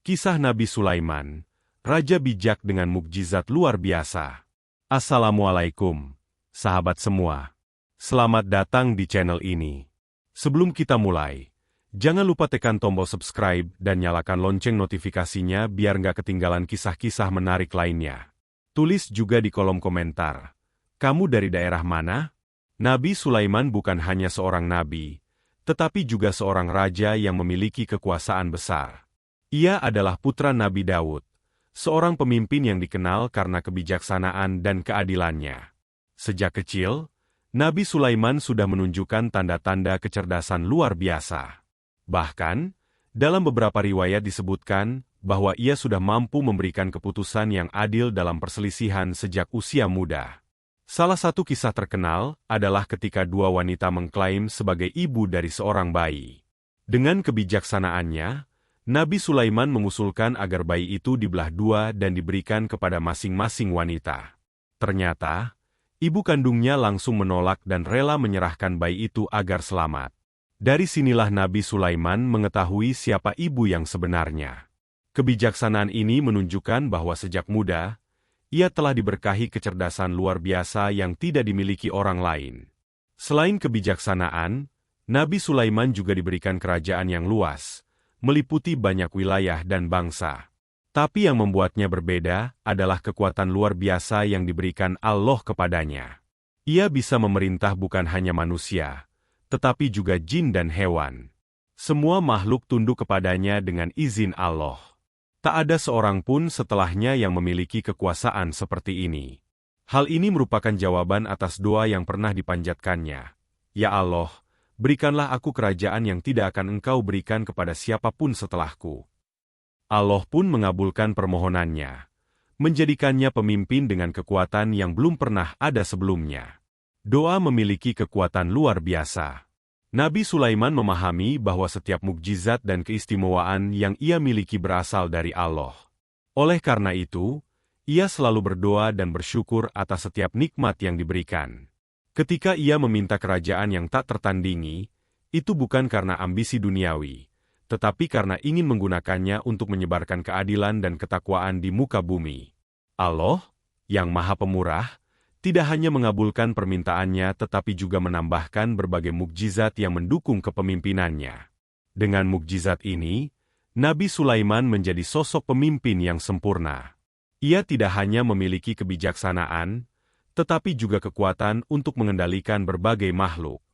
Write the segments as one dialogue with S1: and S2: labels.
S1: Kisah Nabi Sulaiman, Raja bijak dengan mukjizat luar biasa. Assalamualaikum, sahabat semua. Selamat datang di channel ini. Sebelum kita mulai, jangan lupa tekan tombol subscribe dan nyalakan lonceng notifikasinya biar nggak ketinggalan kisah-kisah menarik lainnya. Tulis juga di kolom komentar, kamu dari daerah mana? Nabi Sulaiman bukan hanya seorang nabi, tetapi juga seorang raja yang memiliki kekuasaan besar. Ia adalah putra Nabi Daud, seorang pemimpin yang dikenal karena kebijaksanaan dan keadilannya. Sejak kecil, Nabi Sulaiman sudah menunjukkan tanda-tanda kecerdasan luar biasa. Bahkan, dalam beberapa riwayat disebutkan bahwa ia sudah mampu memberikan keputusan yang adil dalam perselisihan sejak usia muda. Salah satu kisah terkenal adalah ketika dua wanita mengklaim sebagai ibu dari seorang bayi. Dengan kebijaksanaannya, Nabi Sulaiman mengusulkan agar bayi itu dibelah dua dan diberikan kepada masing-masing wanita. Ternyata, ibu kandungnya langsung menolak dan rela menyerahkan bayi itu agar selamat. Dari sinilah Nabi Sulaiman mengetahui siapa ibu yang sebenarnya. Kebijaksanaan ini menunjukkan bahwa sejak muda, ia telah diberkahi kecerdasan luar biasa yang tidak dimiliki orang lain. Selain kebijaksanaan, Nabi Sulaiman juga diberikan kerajaan yang luas, meliputi banyak wilayah dan bangsa. Tapi yang membuatnya berbeda adalah kekuatan luar biasa yang diberikan Allah kepadanya. Ia bisa memerintah bukan hanya manusia, tetapi juga jin dan hewan. Semua makhluk tunduk kepadanya dengan izin Allah. Tak ada seorang pun setelahnya yang memiliki kekuasaan seperti ini. Hal ini merupakan jawaban atas doa yang pernah dipanjatkannya. Ya Allah, berikanlah aku kerajaan yang tidak akan Engkau berikan kepada siapapun setelahku. Allah pun mengabulkan permohonannya, menjadikannya pemimpin dengan kekuatan yang belum pernah ada sebelumnya. Doa memiliki kekuatan luar biasa. Nabi Sulaiman memahami bahwa setiap mukjizat dan keistimewaan yang ia miliki berasal dari Allah. Oleh karena itu, ia selalu berdoa dan bersyukur atas setiap nikmat yang diberikan. Ketika ia meminta kerajaan yang tak tertandingi, itu bukan karena ambisi duniawi, tetapi karena ingin menggunakannya untuk menyebarkan keadilan dan ketakwaan di muka bumi. Allah, yang Maha Pemurah, tidak hanya mengabulkan permintaannya tetapi juga menambahkan berbagai mukjizat yang mendukung kepemimpinannya. Dengan mukjizat ini, Nabi Sulaiman menjadi sosok pemimpin yang sempurna. Ia tidak hanya memiliki kebijaksanaan, tetapi juga kekuatan untuk mengendalikan berbagai makhluk.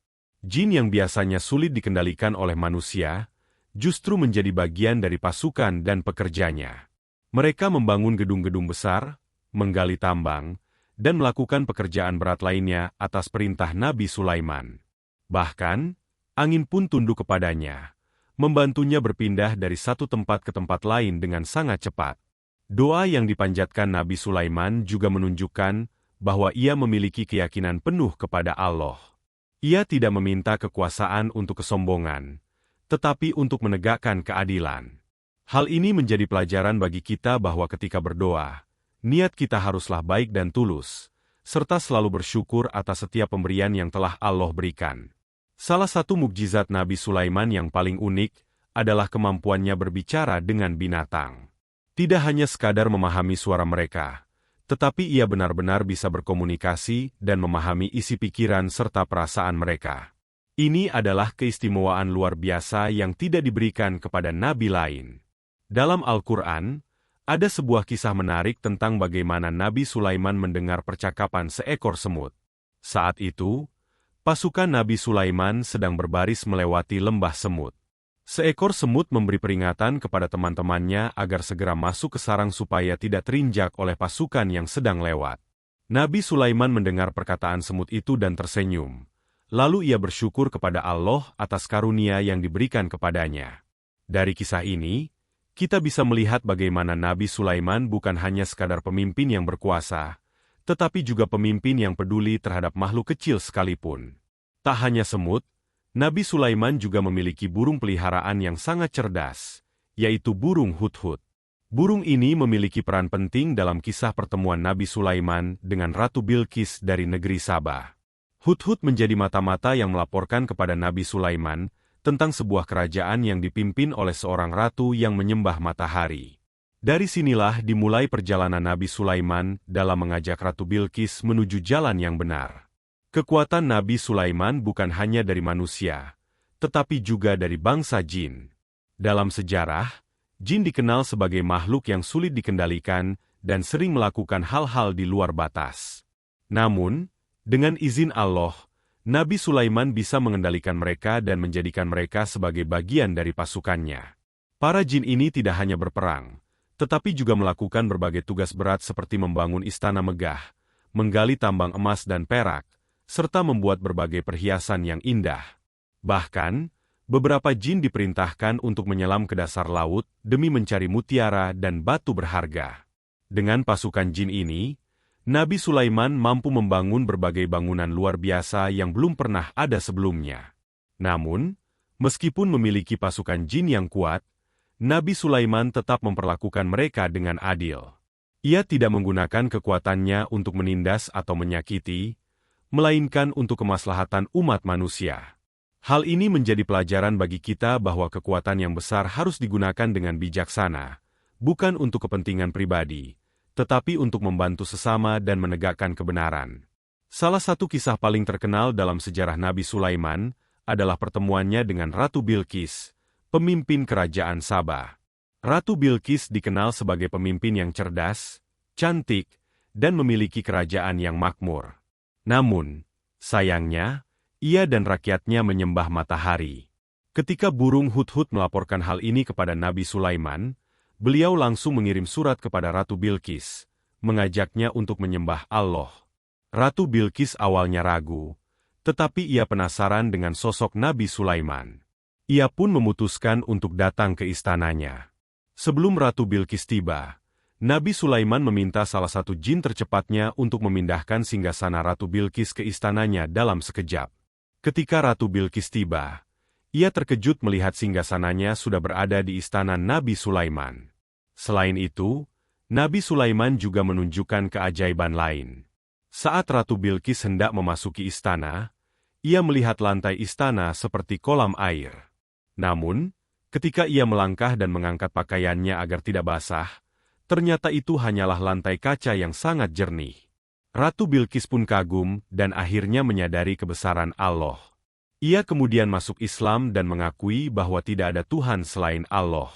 S1: Jin yang biasanya sulit dikendalikan oleh manusia, justru menjadi bagian dari pasukan dan pekerjanya. Mereka membangun gedung-gedung besar, menggali tambang, dan melakukan pekerjaan berat lainnya atas perintah Nabi Sulaiman. Bahkan, angin pun tunduk kepadanya, membantunya berpindah dari satu tempat ke tempat lain dengan sangat cepat. Doa yang dipanjatkan Nabi Sulaiman juga menunjukkan bahwa ia memiliki keyakinan penuh kepada Allah. Ia tidak meminta kekuasaan untuk kesombongan, tetapi untuk menegakkan keadilan. Hal ini menjadi pelajaran bagi kita bahwa ketika berdoa, niat kita haruslah baik dan tulus, serta selalu bersyukur atas setiap pemberian yang telah Allah berikan. Salah satu mukjizat Nabi Sulaiman yang paling unik adalah kemampuannya berbicara dengan binatang. Tidak hanya sekadar memahami suara mereka, tetapi ia benar-benar bisa berkomunikasi dan memahami isi pikiran serta perasaan mereka. Ini adalah keistimewaan luar biasa yang tidak diberikan kepada nabi lain. Dalam Al-Quran, ada sebuah kisah menarik tentang bagaimana Nabi Sulaiman mendengar percakapan seekor semut. Saat itu, pasukan Nabi Sulaiman sedang berbaris melewati lembah semut. Seekor semut memberi peringatan kepada teman-temannya agar segera masuk ke sarang supaya tidak terinjak oleh pasukan yang sedang lewat. Nabi Sulaiman mendengar perkataan semut itu dan tersenyum. Lalu ia bersyukur kepada Allah atas karunia yang diberikan kepadanya. Dari kisah ini, kita bisa melihat bagaimana Nabi Sulaiman bukan hanya sekadar pemimpin yang berkuasa, tetapi juga pemimpin yang peduli terhadap makhluk kecil sekalipun. Tak hanya semut, Nabi Sulaiman juga memiliki burung peliharaan yang sangat cerdas, yaitu burung hudhud. Burung ini memiliki peran penting dalam kisah pertemuan Nabi Sulaiman dengan Ratu Bilqis dari negeri Sabah. Hudhud menjadi mata-mata yang melaporkan kepada Nabi Sulaiman tentang sebuah kerajaan yang dipimpin oleh seorang ratu yang menyembah matahari. Dari sinilah dimulai perjalanan Nabi Sulaiman dalam mengajak Ratu Bilqis menuju jalan yang benar. Kekuatan Nabi Sulaiman bukan hanya dari manusia, tetapi juga dari bangsa jin. Dalam sejarah, jin dikenal sebagai makhluk yang sulit dikendalikan dan sering melakukan hal-hal di luar batas. Namun, dengan izin Allah, Nabi Sulaiman bisa mengendalikan mereka dan menjadikan mereka sebagai bagian dari pasukannya. Para jin ini tidak hanya berperang, tetapi juga melakukan berbagai tugas berat seperti membangun istana megah, menggali tambang emas dan perak, serta membuat berbagai perhiasan yang indah. Bahkan, beberapa jin diperintahkan untuk menyelam ke dasar laut demi mencari mutiara dan batu berharga. Dengan pasukan jin ini, Nabi Sulaiman mampu membangun berbagai bangunan luar biasa yang belum pernah ada sebelumnya. Namun, meskipun memiliki pasukan jin yang kuat, Nabi Sulaiman tetap memperlakukan mereka dengan adil. Ia tidak menggunakan kekuatannya untuk menindas atau menyakiti, melainkan untuk kemaslahatan umat manusia. Hal ini menjadi pelajaran bagi kita bahwa kekuatan yang besar harus digunakan dengan bijaksana, bukan untuk kepentingan pribadi, tetapi untuk membantu sesama dan menegakkan kebenaran. Salah satu kisah paling terkenal dalam sejarah Nabi Sulaiman adalah pertemuannya dengan Ratu Bilqis, pemimpin kerajaan Sabah. Ratu Bilqis dikenal sebagai pemimpin yang cerdas, cantik, dan memiliki kerajaan yang makmur. Namun, sayangnya, ia dan rakyatnya menyembah matahari. Ketika burung hudhud melaporkan hal ini kepada Nabi Sulaiman, beliau langsung mengirim surat kepada Ratu Bilqis, mengajaknya untuk menyembah Allah. Ratu Bilqis awalnya ragu, tetapi ia penasaran dengan sosok Nabi Sulaiman. Ia pun memutuskan untuk datang ke istananya. Sebelum Ratu Bilqis tiba, Nabi Sulaiman meminta salah satu jin tercepatnya untuk memindahkan singgasana Ratu Bilqis ke istananya dalam sekejap. Ketika Ratu Bilqis tiba, ia terkejut melihat singgasananya sudah berada di istana Nabi Sulaiman. Selain itu, Nabi Sulaiman juga menunjukkan keajaiban lain. Saat Ratu Bilqis hendak memasuki istana, ia melihat lantai istana seperti kolam air. Namun, ketika ia melangkah dan mengangkat pakaiannya agar tidak basah, ternyata itu hanyalah lantai kaca yang sangat jernih. Ratu Bilqis pun kagum dan akhirnya menyadari kebesaran Allah. Ia kemudian masuk Islam dan mengakui bahwa tidak ada Tuhan selain Allah.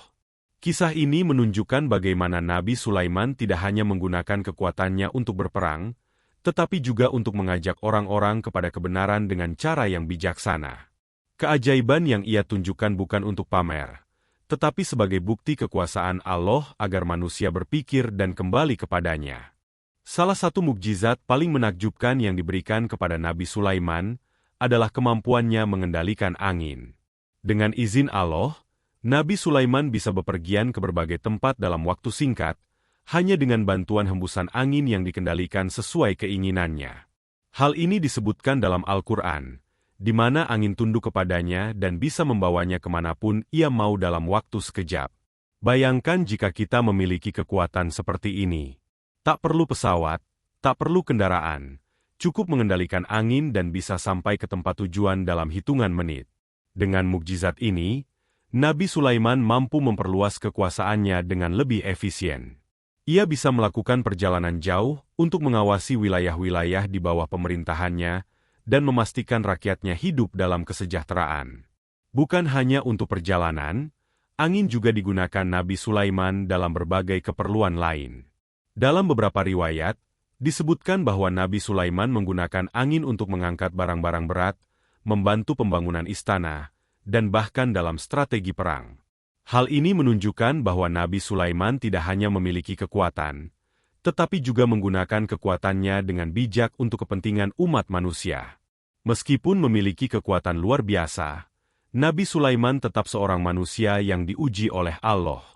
S1: Kisah ini menunjukkan bagaimana Nabi Sulaiman tidak hanya menggunakan kekuatannya untuk berperang, tetapi juga untuk mengajak orang-orang kepada kebenaran dengan cara yang bijaksana. Keajaiban yang ia tunjukkan bukan untuk pamer, tetapi sebagai bukti kekuasaan Allah agar manusia berpikir dan kembali kepadanya. Salah satu mukjizat paling menakjubkan yang diberikan kepada Nabi Sulaiman adalah kemampuannya mengendalikan angin. Dengan izin Allah, Nabi Sulaiman bisa bepergian ke berbagai tempat dalam waktu singkat, hanya dengan bantuan hembusan angin yang dikendalikan sesuai keinginannya. Hal ini disebutkan dalam Al-Quran, di mana angin tunduk kepadanya dan bisa membawanya kemanapun ia mau dalam waktu sekejap. Bayangkan jika kita memiliki kekuatan seperti ini. Tak perlu pesawat, tak perlu kendaraan, cukup mengendalikan angin dan bisa sampai ke tempat tujuan dalam hitungan menit. Dengan mukjizat ini, Nabi Sulaiman mampu memperluas kekuasaannya dengan lebih efisien. Ia bisa melakukan perjalanan jauh untuk mengawasi wilayah-wilayah di bawah pemerintahannya dan memastikan rakyatnya hidup dalam kesejahteraan. Bukan hanya untuk perjalanan, angin juga digunakan Nabi Sulaiman dalam berbagai keperluan lain. Dalam beberapa riwayat, disebutkan bahwa Nabi Sulaiman menggunakan angin untuk mengangkat barang-barang berat, membantu pembangunan istana, dan bahkan dalam strategi perang. Hal ini menunjukkan bahwa Nabi Sulaiman tidak hanya memiliki kekuatan, tetapi juga menggunakan kekuatannya dengan bijak untuk kepentingan umat manusia. Meskipun memiliki kekuatan luar biasa, Nabi Sulaiman tetap seorang manusia yang diuji oleh Allah.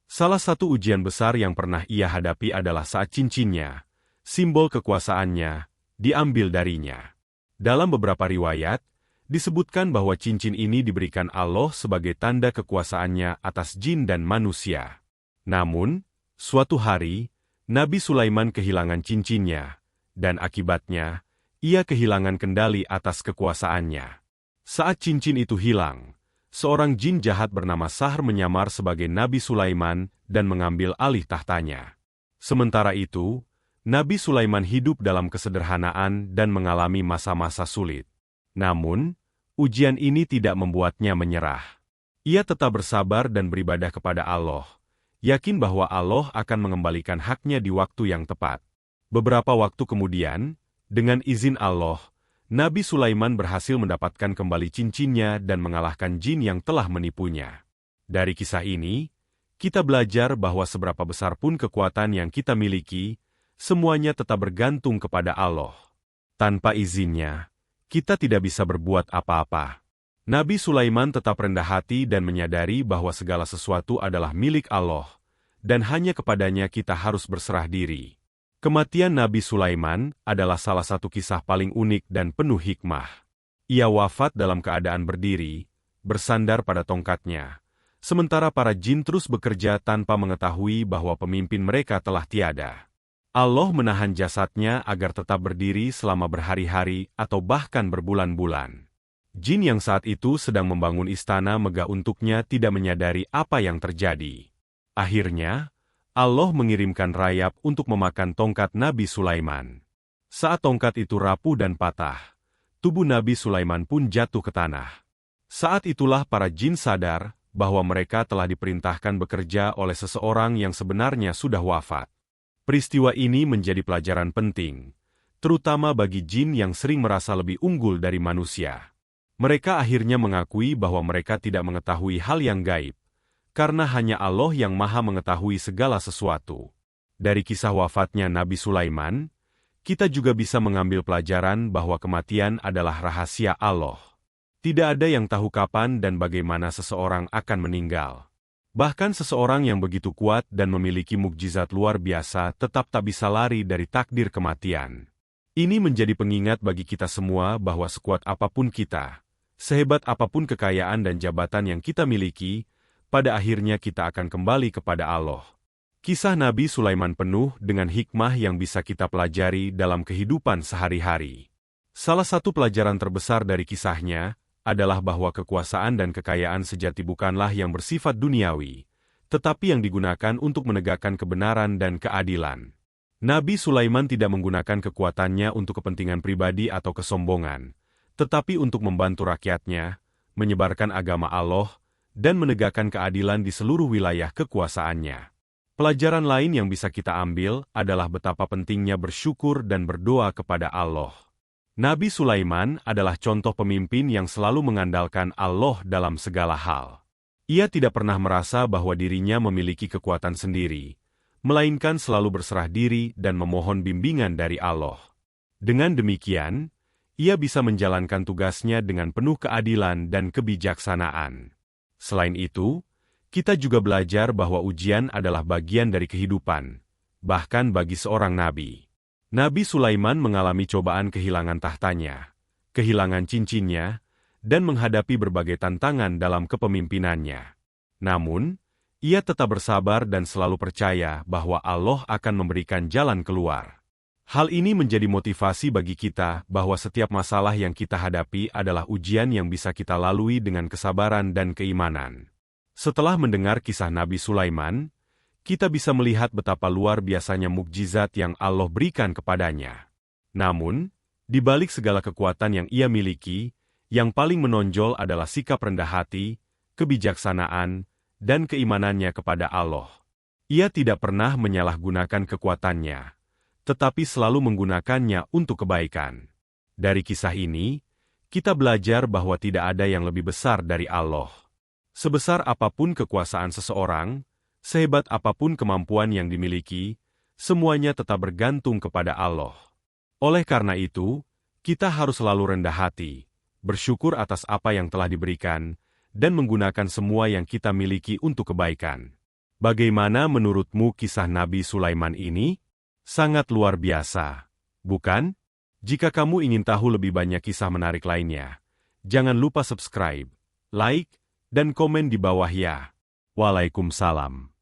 S1: Salah satu ujian besar yang pernah ia hadapi adalah saat cincinnya, simbol kekuasaannya, diambil darinya. Dalam beberapa riwayat, disebutkan bahwa cincin ini diberikan Allah sebagai tanda kekuasaannya atas jin dan manusia. Namun, suatu hari, Nabi Sulaiman kehilangan cincinnya, dan akibatnya, ia kehilangan kendali atas kekuasaannya. Saat cincin itu hilang, seorang jin jahat bernama Sahr menyamar sebagai Nabi Sulaiman dan mengambil alih tahtanya. Sementara itu, Nabi Sulaiman hidup dalam kesederhanaan dan mengalami masa-masa sulit. Namun, ujian ini tidak membuatnya menyerah. Ia tetap bersabar dan beribadah kepada Allah, yakin bahwa Allah akan mengembalikan haknya di waktu yang tepat. Beberapa waktu kemudian, dengan izin Allah, Nabi Sulaiman berhasil mendapatkan kembali cincinnya dan mengalahkan jin yang telah menipunya. Dari kisah ini, kita belajar bahwa seberapa besar pun kekuatan yang kita miliki, semuanya tetap bergantung kepada Allah. Tanpa izinnya, kita tidak bisa berbuat apa-apa. Nabi Sulaiman tetap rendah hati dan menyadari bahwa segala sesuatu adalah milik Allah, dan hanya kepadanya kita harus berserah diri. Kematian Nabi Sulaiman adalah salah satu kisah paling unik dan penuh hikmah. Ia wafat dalam keadaan berdiri, bersandar pada tongkatnya, sementara para jin terus bekerja tanpa mengetahui bahwa pemimpin mereka telah tiada. Allah menahan jasadnya agar tetap berdiri selama berhari-hari atau bahkan berbulan-bulan. Jin yang saat itu sedang membangun istana megah untuknya tidak menyadari apa yang terjadi. Akhirnya, Allah mengirimkan rayap untuk memakan tongkat Nabi Sulaiman. Saat tongkat itu rapuh dan patah, tubuh Nabi Sulaiman pun jatuh ke tanah. Saat itulah para jin sadar bahwa mereka telah diperintahkan bekerja oleh seseorang yang sebenarnya sudah wafat. Peristiwa ini menjadi pelajaran penting, terutama bagi jin yang sering merasa lebih unggul dari manusia. Mereka akhirnya mengakui bahwa mereka tidak mengetahui hal yang gaib, karena hanya Allah yang Maha mengetahui segala sesuatu. Dari kisah wafatnya Nabi Sulaiman, kita juga bisa mengambil pelajaran bahwa kematian adalah rahasia Allah. Tidak ada yang tahu kapan dan bagaimana seseorang akan meninggal. Bahkan seseorang yang begitu kuat dan memiliki mukjizat luar biasa tetap tak bisa lari dari takdir kematian. Ini menjadi pengingat bagi kita semua bahwa sekuat apapun kita, sehebat apapun kekayaan dan jabatan yang kita miliki, pada akhirnya kita akan kembali kepada Allah. Kisah Nabi Sulaiman penuh dengan hikmah yang bisa kita pelajari dalam kehidupan sehari-hari. Salah satu pelajaran terbesar dari kisahnya adalah bahwa kekuasaan dan kekayaan sejati bukanlah yang bersifat duniawi, tetapi yang digunakan untuk menegakkan kebenaran dan keadilan. Nabi Sulaiman tidak menggunakan kekuatannya untuk kepentingan pribadi atau kesombongan, tetapi untuk membantu rakyatnya, menyebarkan agama Allah, dan menegakkan keadilan di seluruh wilayah kekuasaannya. Pelajaran lain yang bisa kita ambil adalah betapa pentingnya bersyukur dan berdoa kepada Allah. Nabi Sulaiman adalah contoh pemimpin yang selalu mengandalkan Allah dalam segala hal. Ia tidak pernah merasa bahwa dirinya memiliki kekuatan sendiri, melainkan selalu berserah diri dan memohon bimbingan dari Allah. Dengan demikian, ia bisa menjalankan tugasnya dengan penuh keadilan dan kebijaksanaan. Selain itu, kita juga belajar bahwa ujian adalah bagian dari kehidupan, bahkan bagi seorang nabi. Nabi Sulaiman mengalami cobaan kehilangan tahtanya, kehilangan cincinnya, dan menghadapi berbagai tantangan dalam kepemimpinannya. Namun, ia tetap bersabar dan selalu percaya bahwa Allah akan memberikan jalan keluar. Hal ini menjadi motivasi bagi kita bahwa setiap masalah yang kita hadapi adalah ujian yang bisa kita lalui dengan kesabaran dan keimanan. Setelah mendengar kisah Nabi Sulaiman, kita bisa melihat betapa luar biasanya mukjizat yang Allah berikan kepadanya. Namun, di balik segala kekuatan yang ia miliki, yang paling menonjol adalah sikap rendah hati, kebijaksanaan, dan keimanannya kepada Allah. Ia tidak pernah menyalahgunakan kekuatannya, tetapi selalu menggunakannya untuk kebaikan. Dari kisah ini, kita belajar bahwa tidak ada yang lebih besar dari Allah. Sebesar apapun kekuasaan seseorang, sehebat apapun kemampuan yang dimiliki, semuanya tetap bergantung kepada Allah. Oleh karena itu, kita harus selalu rendah hati, bersyukur atas apa yang telah diberikan, dan menggunakan semua yang kita miliki untuk kebaikan. Bagaimana menurutmu kisah Nabi Sulaiman ini? Sangat luar biasa, bukan? Jika kamu ingin tahu lebih banyak kisah menarik lainnya, jangan lupa subscribe, like, dan komen di bawah ya. Waalaikumsalam.